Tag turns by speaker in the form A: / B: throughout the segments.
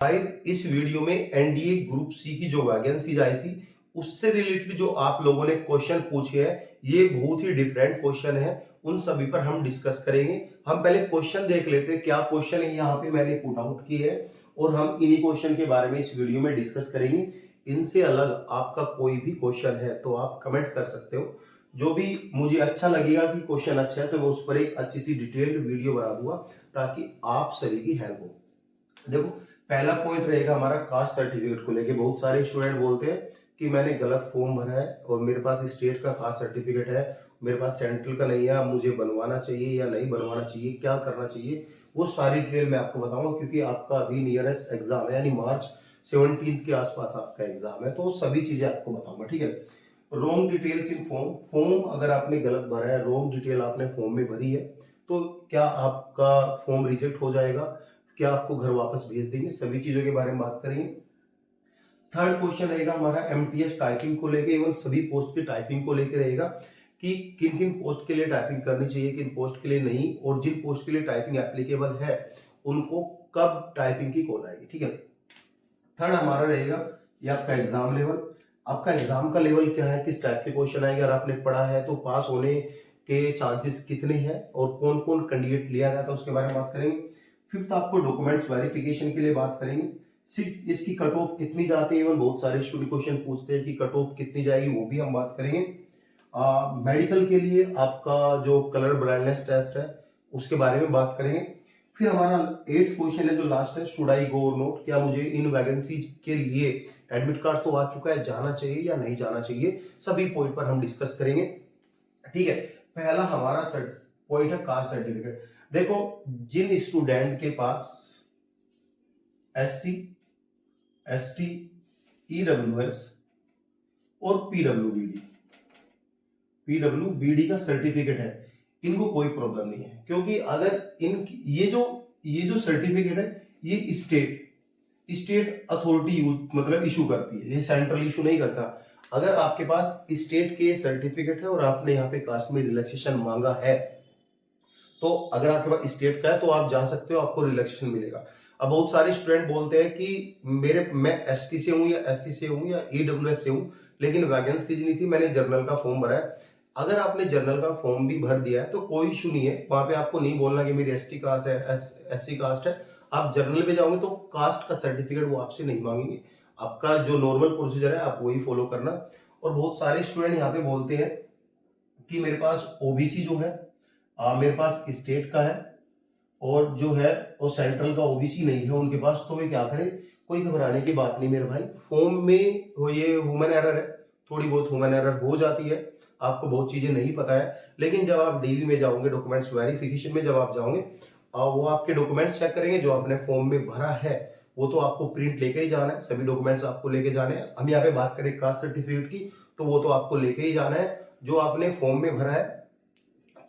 A: Guys इस video में NDA group C की जो वैकेंसीज आई थी उससे रिलेटेड जो आप लोगों ने क्वेश्चन पूछे हैं ये बहुत ही डिफरेंट क्वेश्चन है। उन सभी पर हम डिस्कस करेंगे। हम पहले क्वेश्चन देख लेते हैं क्या क्वेश्चन है यहाँ पे मैंने पुट आउट किए है और हम इन्हीं क्वेश्चन के बारे में इस वीडियो में डिस्कस करेंगे। इनसे अलग आपका कोई भी क्वेश्चन है तो आप कमेंट कर सकते हो। जो भी मुझे अच्छा लगेगा कि क्वेश्चन अच्छा है तो मैं उस पर एक अच्छी सी डिटेल्ड वीडियो बना दूंगा ताकि आप सभी की हेल्प हो। देखो पहला पॉइंट रहेगा हमारा कास्ट सर्टिफिकेट को लेके। बहुत सारे स्टूडेंट बोलते हैं कि मैंने गलत फॉर्म भरा है और मेरे पास स्टेट का कास्ट सर्टिफिकेट है, मेरे पास सेंट्रल का नहीं है, मुझे बनवाना चाहिए या नहीं बनवाना चाहिए, क्या करना चाहिए, वो सारी डिटेल मैं आपको बताऊंगा क्योंकि आपका अभी नियरेस्ट एग्जाम है यानी मार्च 17 के आसपास आपका एग्जाम है तो सभी चीजें आपको बताऊंगा। ठीक है। Wrong details in form. Form अगर आपने गलत भरा है, रॉन्ग डिटेल आपने फॉर्म में भरी है तो क्या आपका फॉर्म रिजेक्ट हो जाएगा, क्या आपको घर वापस भेज देंगे, सभी चीजों के बारे में बात करेंगे। थर्ड क्वेश्चन रहेगा हमारा एमटीएस टाइपिंग को लेके, एवं सभी पोस्ट की टाइपिंग को लेके रहेगा कि किन किन पोस्ट के लिए टाइपिंग करनी चाहिए, किन पोस्ट के लिए नहीं, और जिन पोस्ट के लिए टाइपिंग एप्लीकेबल है उनको कब टाइपिंग की कॉल आएगी। ठीक है। थर्ड हमारा रहेगा ये आपका एग्जाम लेवल। आपका एग्जाम का लेवल क्या है, किस टाइप के क्वेश्चन आएंगे, अगर आपने पढ़ा है तो पास होने के चांसेस कितने हैं और कौन कौन कैंडिडेट लिया जाता है उसके बारे में बात करेंगे। फिफ्थ आपको डॉक्यूमेंट्स वेरिफिकेशन के लिए बात करेंगे। सिक्स इसकी कट ऑफ कितनी जाती है, बहुत सारे स्टूडेंट क्वेश्चन पूछते हैं कि कट ऑफ कितनी जाएगी, वो भी हम बात करेंगे। मेडिकल के लिए आपका जो कलर ब्लाइंडनेस टेस्ट है उसके बारे में बात करेंगे। फिर हमारा 8th क्वेश्चन है जो लास्ट है, शुड आई गो और नॉट, क्या मुझे इन वैकेंसीज के लिए एडमिट कार्ड तो आ चुका है, जाना चाहिए या नहीं जाना चाहिए, सभी पॉइंट पर हम डिस्कस करेंगे। ठीक है। पहला हमारा पॉइंट है कास्ट सर्टिफिकेट। देखो जिन स्टूडेंट के पास एससी, एसटी, ईडब्ल्यूएस और पीडब्ल्यूबीडी का सर्टिफिकेट है इनको कोई प्रॉब्लम नहीं है, क्योंकि अगर इन ये जो सर्टिफिकेट है ये स्टेट अथॉरिटी मतलब इशू करती है, ये सेंट्रल इशू नहीं करता। अगर आपके पास स्टेट के सर्टिफिकेट है और आपने यहाँ पे कास्ट में रिलैक्सेशन मांगा है तो अगर आपके पास स्टेट का है तो आप जा सकते हो, आपको रिलैक्सेशन मिलेगा। अब बहुत सारे स्टूडेंट बोलते हैं कि मैं एसटी से हूं या एससी से हूं या ईडब्ल्यूएस से हूं लेकिन वैकेंसीज नहीं थी, मैंने जर्नल का फॉर्म भरा है। अगर आपने जर्नल का फॉर्म भी भर दिया है तो कोई इशू नहीं है, वहां पे आपको नहीं बोलना कि मेरी एसटी कास्ट है, एससी कास्ट है। आप जर्नल पे जाओगे तो कास्ट का सर्टिफिकेट वो आपसे नहीं मांगेंगे, आपका जो नॉर्मल प्रोसीजर है आप वही फॉलो करना। और बहुत सारे स्टूडेंट यहाँ पे बोलते हैं कि मेरे पास ओबीसी जो है मेरे पास स्टेट का है और जो है वो सेंट्रल का ओबीसी नहीं है उनके पास, तो वे क्या करें। कोई घबराने की बात नहीं मेरे भाई, फॉर्म में ये ह्यूमन एरर है, थोड़ी बहुत ह्यूमन एरर हो जाती है, आपको बहुत चीजें नहीं पता है, लेकिन जब आप डीवी में जाओगे, डॉक्यूमेंट्स वेरिफिकेशन में जब आप जाओगे वो आपके डॉक्यूमेंट्स चेक करेंगे जो आपने फॉर्म में भरा है वो तो आपको प्रिंट लेके ही जाना है, सभी डॉक्यूमेंट्स आपको लेके जाने हैं। हम यहाँ पे बात करें कास्ट सर्टिफिकेट की तो वो तो आपको लेके ही जाना है जो आपने फॉर्म में भरा है।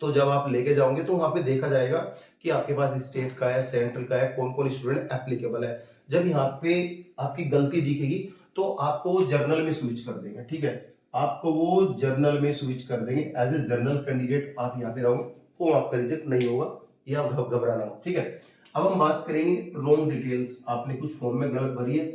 A: तो जब आप लेके जाओगे तो वहां पे देखा जाएगा कि आपके पास स्टेट का है, सेंट्रल का है, कौन कौन स्टूडेंट एप्लीकेबल है। जब यहाँ पे आपकी गलती दिखेगी तो आपको वो जर्नल में स्विच कर देंगे। ठीक है, आपको वो जर्नल में स्विच कर देंगे, एज ए जर्नल कैंडिडेट आप यहाँ पे रहोगे, फॉर्म आपका रिजेक्ट नहीं होगा, ये आप घबराना हो। ठीक है। अब हम बात करेंगे रॉन्ग डिटेल्स, आपने कुछ फॉर्म में गलत भरी है।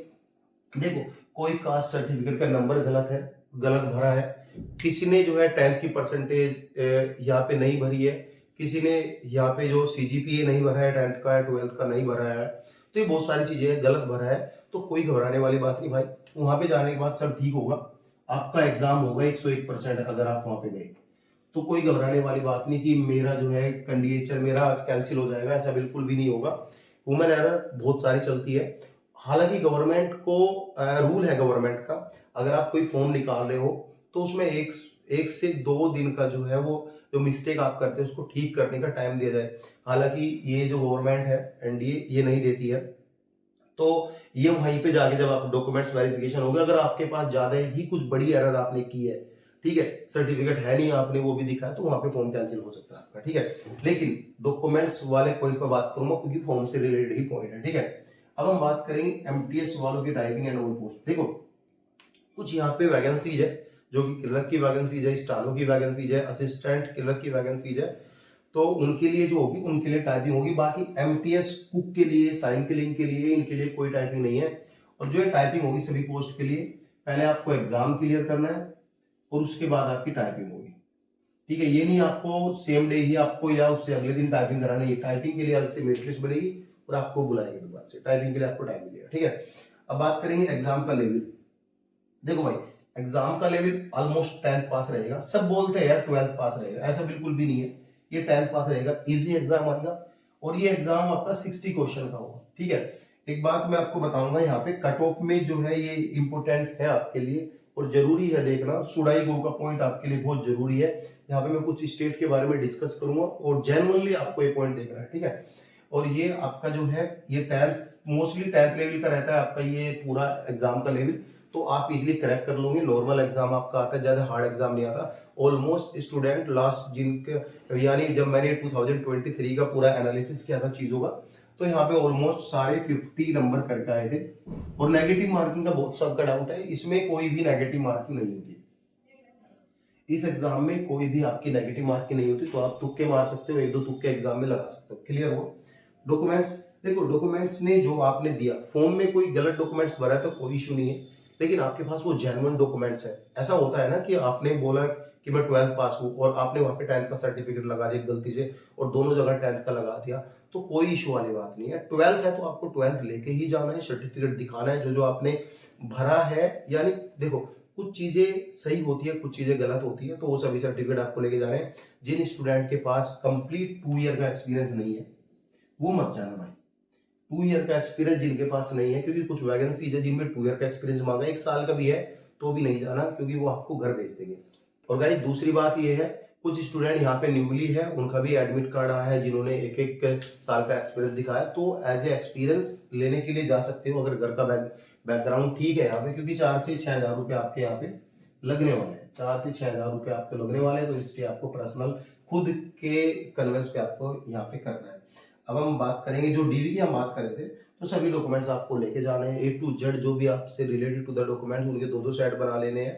A: देखो कोई कास्ट सर्टिफिकेट का नंबर गलत है, गलत भरा है, किसी ने जो है 10th की परसेंटेज यहाँ पे नहीं भरी है, किसी ने यहाँ पे जो सीजीपीए नहीं भरा है 10th का या 12th का नहीं भरा है, तो ये बहुत सारी चीजें गलत भरा है। तो कोई घबराने वाली बात नहीं भाई, वहां पे जाने के बाद सब ठीक होगा, आपका एग्जाम होगा 101%। अगर आप वहां पे गए तो कोई घबराने वाली बात नहीं कि मेरा जो है कैंडिडेचर मेरा कैंसिल हो जाएगा, ऐसा बिल्कुल भी नहीं होगा। ह्यूमन एरर बहुत सारी चलती है, हालांकि गवर्नमेंट को रूल है गवर्नमेंट का, अगर आप कोई फॉर्म निकाल रहे हो तो उसमें एक से 2 दिन का जो है वो जो मिस्टेक आप करते हैं उसको ठीक करने का टाइम दिया जाए। हालांकि ये जो गवर्नमेंट है एनडीए ये नहीं देती है, तो ये वहीं पे जाके जब आप डॉक्यूमेंट्स वेरिफिकेशन होगा, अगर आपके पास ज्यादा ही कुछ बड़ी एरर आपने की है, ठीक है, सर्टिफिकेट है नहीं आपने वो भी दिखाया, तो वहां पे फॉर्म कैंसिल हो सकता है आपका। ठीक है, लेकिन डॉक्यूमेंट्स वाले पॉइंट पर बात करूंगा क्योंकि फॉर्म से रिलेटेड ही पॉइंट है। ठीक है। अब हम बात करेंगे एमटीएस वालों की टाइपिंग एंड ओवर पोस्ट। देखो कुछ यहाँ पे वैकेंसीज है जो कि क्लर्क की वैकेंसीज है, स्टानो की वैकेंसीज है, असिस्टेंट क्लर्क की वैकेंसीज है। तो उनके लिए जो होगी उनके लिए टाइपिंग होगी। बाकी एमटीएस कुक के लिए, साइकिलिंग के लिए, इनके लिए कोई टाइपिंग नहीं है। और जो है टाइपिंग होगी सभी पोस्ट के लिए, पहले आपको एग्जाम क्लियर करना है और उसके बाद आपकी टाइपिंग होगी, ठीक है। ये नहीं आपको सेम डे ही आपको या उससे अगले दिन टाइपिंग कराना है। टाइपिंग के लिए अलग से मेरिट लिस्ट बनेगी और आपको बुलाएंगे दोबारा से, टाइपिंग के लिए आपको टाइम मिलेगा, ठीक है। अब बात करेंगे एग्जाम का लेवल। देखो भाई, एग्जाम का लेवल ऑलमोस्ट 10th पास रहेगा। सब बोलते हैं यार 12th पास रहेगा, ऐसा बिल्कुल भी नहीं है। ये 10th पास रहेगा, इजी एग्जाम आएगा और ये एग्जाम आपका 60 क्वेश्चन का होगा, ठीक है। एक बात मैं आपको बताऊंगा, यहाँ पे कट ऑफ में जो है ये इंपोर्टेंट है आपके लिए और जरूरी है देखना। शुड आई गो का पॉइंट आपके लिए बहुत जरूरी है। यहाँ पे मैं कुछ स्टेट के बारे में डिस्कस करूंगा और जेन्युइनली आपको ये पॉइंट देखना है, ठीक है। और ये आपका जो है ये 10th, मोस्टली 10th लेवल का रहता है आपका ये पूरा एग्जाम का लेवल, तो आप इजीली क्रैक कर लोगे। नॉर्मल एग्जाम आपका आता है, ज्यादा हार्ड एग्जाम नहीं आता। ऑलमोस्ट स्टूडेंट लास्ट जिनके, यानी जब मैंने 2023 का पूरा एनालिसिस किया था चीजों का, तो यहाँ पे ऑलमोस्ट सारे 50 नंबर करके आए थे। और नेगेटिव मार्किंग का बहुत सबका डाउट है, इसमें कोई भी नेगेटिव मार्किंग नहीं होती। इस एग्जाम में कोई भी आपकी नेगेटिव मार्किंग नहीं होती, तो आप तुक्के मार सकते हो, एक दो तुक्के एग्जाम में लगा सकते हो। क्लियर हो? डॉक्यूमेंट्स, देखो डॉक्यूमेंट्स ने जो आपने दिया, फॉर्म में कोई गलत डॉक्यूमेंट्स भरा है तो कोई इशू नहीं है, लेकिन आपके पास वो जेन्युइन डॉक्यूमेंट्स है। ऐसा होता है ना कि आपने बोला कि मैं 12th पास हूँ और आपने वहां पे 10th का सर्टिफिकेट लगा दिया गलती से और दोनों जगह 10th का लगा दिया, तो कोई इशू वाली बात नहीं है। 12th है तो आपको 12th लेके ही जाना है, सर्टिफिकेट दिखाना है जो जो आपने भरा है। यानी देखो, कुछ चीजें सही होती है, कुछ चीजें गलत होती है, तो वो सभी सर्टिफिकेट आपको लेके जाने हैं। जिन स्टूडेंट के पास कंप्लीट 2 ईयर का एक्सपीरियंस नहीं है वो मत जाना भाई। 2 ईयर का एक्सपीरियंस जिनके पास नहीं है, क्योंकि कुछ वैकेंसी है जिनमें 2 ईयर का एक्सपीरियंस मांगा, 1 साल का भी है तो भी नहीं जाना, क्योंकि वो आपको घर भेज देंगे। और गाइस दूसरी बात ये है, कुछ स्टूडेंट यहाँ पे न्यूली है, उनका भी एडमिट कार्ड आया है जिन्होंने 1-1 साल का एक्सपीरियंस दिखाया, तो एज ए एक्सपीरियंस लेने के लिए जा सकते हो अगर घर का बैकग्राउंड ठीक है यहाँ पे, क्योंकि 4 से 6 हजार रुपए आपके यहाँ पे लगने वाले हैं। 4 से 6 हजार रुपए आपके लगने वाले हैं, तो इसलिए आपको पर्सनल खुद के कन्वेंस पे आपको यहाँ पे करना है। अब हम बात करेंगे, जो डीवी की हम बात कर रहे थे, तो सभी डॉक्यूमेंट्स आपको लेके जाने हैं, A to Z जो भी आपसे रिलेटेड टू द डॉक्यूमेंट्स, उनके 2-2 सेट बना लेने हैं।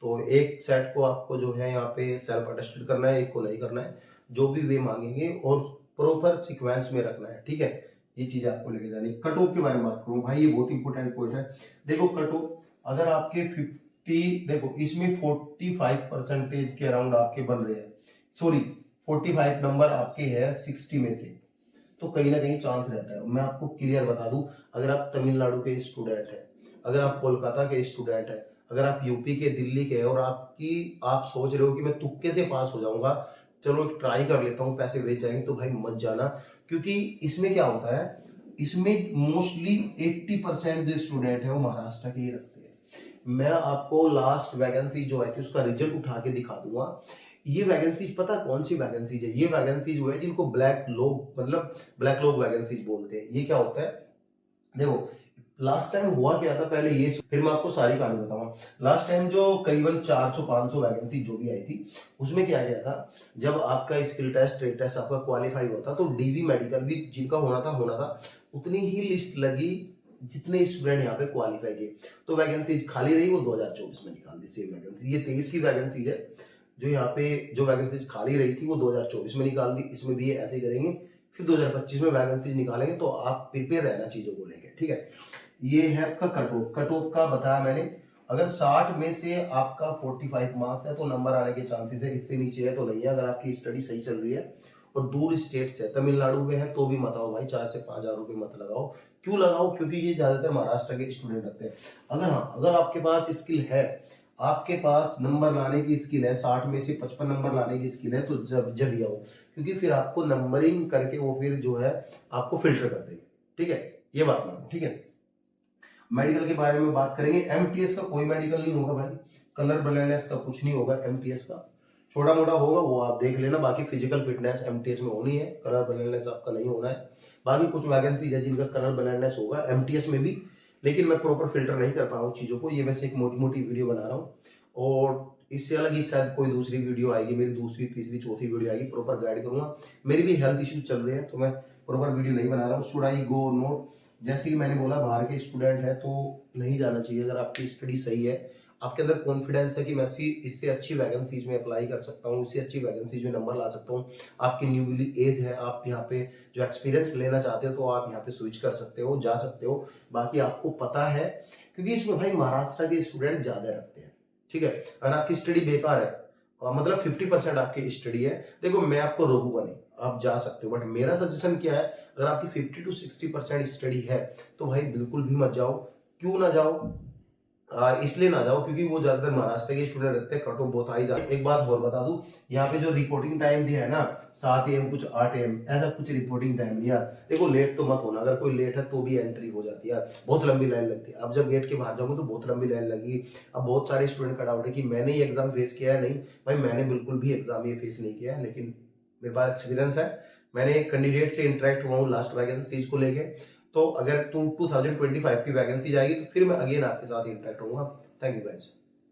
A: तो एक सेट को आपको जो है यहाँ पे सेल्फ अटेस्टेड करना है, एक को नहीं करना है, जो भी वे मांगेंगे, और प्रॉपर सीक्वेंस में रखना है, ठीक है। ये चीज आपको लेके जानी है। कट ऑफ के बारे में बात करूं भाई, ये बहुत इंपॉर्टेंट पॉइंट है। देखो कट ऑफ, अगर आपके 50, देखो इसमें 45% के अराउंड आपके बन रहे हैं, सॉरी 45 नंबर आपके है 60 में से, तो कहीं ना कहीं चांस रहता है। मैं आपको क्लियर बता दूं, अगर आप तमिलनाडु के स्टूडेंट हैं, अगर आप कोलकाता के स्टूडेंट हैं, अगर आप यूपी के, दिल्ली के, और आप सोच रहे हो कि मैं तुक्के से पास हो जाऊंगा, चलो ट्राई कर लेता हूँ, पैसे वेच जाएंगे, तो भाई मत जाना। क्योंकि इसमें क्या होता है, इसमें मोस्टली 80% जो स्टूडेंट है वो महाराष्ट्र के ही रखते हैं। मैं आपको लास्ट वैकेंसी जो है कि उसका रिजल्ट उठा के दिखा दूंगा। ये वैकेंसी पता कौन सी वैकेंसी है? ये वैकेंसी जो है जिनको ब्लैक लोग, मतलब ब्लैक लोग वैकेंसी बोलते हैं। ये क्या होता है, देखो लास्ट टाइम हुआ क्या था, पहले ये फिर मैं आपको सारी कहानी बताऊंगा। लास्ट टाइम जो करीबन 400-500 वैकेंसी जो भी आई थी, उसमें क्या गया था, जब आपका स्किल टेस्ट, ट्रेड टेस्ट आपका क्वालिफाई हुआ था, तो डीवी मेडिकल भी जिनका होना था उतनी ही लिस्ट लगी जितने स्टूडेंट यहाँ पे क्वालिफाई किए, तो वैकेंसी खाली रही, वो 2024 में निकाल दी सेम वैकेंसी। ये 23 की वैकेंसी है, जो यहाँ पे जो वैकेंसी खाली रही थी वो 2024 में निकाल दी। इसमें भी ऐसे ही करेंगे, फिर 2025 में वैकेंसी निकालेंगे, तो आप प्रिपेयर रहना चीजों को लेकर, ठीक है। ये है आपका कट ऑफ का बताया मैंने। अगर 60 में से आपका 45 मार्क्स है तो नंबर आने के चांसेस है, इससे नीचे है तो नहीं है। अगर आपकी स्टडी सही चल रही है और दूर स्टेट से, तमिलनाडु में है तो भी मत आओ भाई, 4 से 5 हजार रुपए मत लगाओ। क्यों लगाओ? क्योंकि ये ज्यादातर महाराष्ट्र के स्टूडेंट रखते हैं। अगर आपके पास स्किल है, आपके पास नंबर लाने की स्किल है, 60 में से 55 नंबर लाने की स्किल है, तो जब ही आओ, क्योंकि फिर आपको नंबरिंग करके वो फिर जो है आपको फिल्टर कर देंगे, ठीक है। ये बात मानो, ठीक है। मेडिकल के बारे में बात करेंगे, एमटीएस का कोई मेडिकल नहीं होगा भाई, कलर ब्लाइंडनेस का कुछ नहीं होगा एमटीएस का, छोटा मोटा होगा वो आप देख लेना। बाकी फिजिकल फिटनेस एमटीएस में होनी है, कलर ब्लाइंडनेस आपका नहीं होना है। बाकी कुछ वैकेंसी है जिनका कलर ब्लाइंडनेस होगा एमटीएस में भी, लेकिन मैं प्रॉपर फिल्टर नहीं कर पा रहा हूँ चीजों को, ये वैसे एक मोटी मोटी वीडियो बना रहा हूँ, और इससे अलग ही शायद कोई दूसरी वीडियो आएगी, मेरी दूसरी, तीसरी, चौथी वीडियो आएगी, प्रॉपर गाइड करूंगा। मेरी भी हेल्थ इश्यूज चल रहे हैं तो मैं प्रॉपर वीडियो नहीं बना रहा हूँ। शुड आई गो नोट, जैसे कि मैंने बोला बाहर के स्टूडेंट है तो नहीं जाना चाहिए। अगर आपकी स्टडी सही है, आपके अंदर कॉन्फिडेंस है कि मैं इससे अच्छी वैकेंसीज में अप्लाई कर सकता हूँ, इससे अच्छी वैकेंसीज में नंबर ला सकता हूँ, आपकी न्यूली एज है, आप यहाँ पे जो एक्सपीरियंस लेना चाहते हो तो आप यहाँ पे स्विच कर सकते हो, जा सकते हो। बाकी आपको पता है, क्योंकि इसमें भाई महाराष्ट्र के स्टूडेंट ज्यादा रखते हैं, ठीक है। अगर आपकी स्टडी बेकार है, मतलब 50% आपकी स्टडी है, देखो मैं आपको रोकूंगा नहीं, आप जा सकते हो, बट मेरा सजेशन क्या है, अगर आपकी 50 to 60% स्टडी है तो भाई बिल्कुल भी मत जाओ। क्यों ना जाओ, इसलिए ना जाओ क्योंकि वो ज्यादातर महाराष्ट्र के स्टूडेंट रहते हैं, कट ऑफ बहुत हाई जाते। एक बात और बता दूं, यहाँ पे जो रिपोर्टिंग टाइम दिया है ना 7 AM कुछ 8 AM, ऐसा कुछ रिपोर्टिंग टाइम नहीं यार। देखो लेट तो मत होना, अगर कोई लेट है तो भी एंट्री हो जाती है यार, बहुत लंबी लाइन लगती है। अब जब गेट के बाहर जाओगे तो बहुत लंबी लाइन लगेगी। अब बहुत सारे स्टूडेंट का डाउट है कि मैंने ये एग्जाम फेस किया है, नहीं भाई मैंने बिल्कुल भी एग्जाम ये फेस नहीं किया है, लेकिन मेरे पास एक्सपीरियंस है, मैंने कैंडिडेट से इंटरेक्ट हुआ हूँ लास्ट वैकेंसीज को लेके। तो अगर 2025 की वैकेंसी जाएगी तो फिर मैं अगेन आपके साथ इंटरेक्ट होऊंगा। Thank you guys.